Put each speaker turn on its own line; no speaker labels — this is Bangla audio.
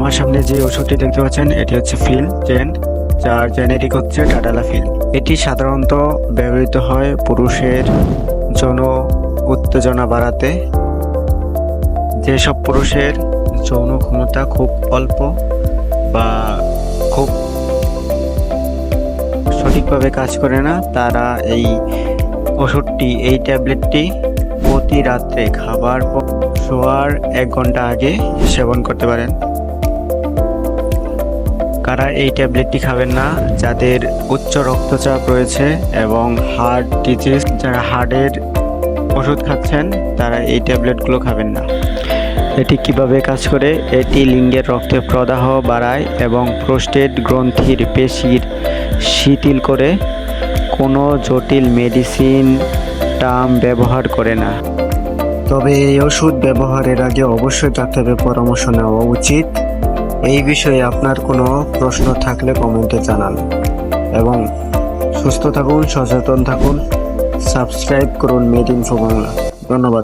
আমার সামনে যে ওষুধটি দেখতে পাচ্ছেন এটি হচ্ছে ফিল-10, যার জেনেরিক হচ্ছে টাডালাফিল। এটি সাধারণত ব্যবহৃত হয় পুরুষের যৌন উত্তেজনা বাড়াতে। যেসব পুরুষের যৌন ক্ষমতা খুব অল্প বা খুব সঠিকভাবে কাজ করে না, তারা এই ওষুধটি, এই ট্যাবলেটটি প্রতি রাত্রে খাবার পর শোয়ার 1 ঘন্টা আগে সেবন করতে পারেন। কারা এই ট্যাবলেটটি খাবেন না? যাদের উচ্চ রক্তচাপ রয়েছে এবং হার্ট ডিজিজ, যারা হার্টের ওষুধ খাচ্ছেন তারা এই ট্যাবলেটগুলো খাবেন না। এটি কিভাবে কাজ করে? এটি লিঙ্গের রক্তের প্রদাহ বাড়ায় এবং প্রোস্টেট গ্রন্থির পেশির শিথিল করে। কোনো জটিল মেডিসিন টার্ম ব্যবহার করে না। তবে এই ওষুধ ব্যবহারের আগে অবশ্যই ডাক্তারের পরামর্শ নেওয়া উচিত। এই বিষয়ে আপনার কোনো প্রশ্ন থাকলে কমেন্টে জানান এবং সুস্থ থাকুন, সচেতন থাকুন। সাবস্ক্রাইব করুন মেড ইনফো বাংলা। ধন্যবাদ।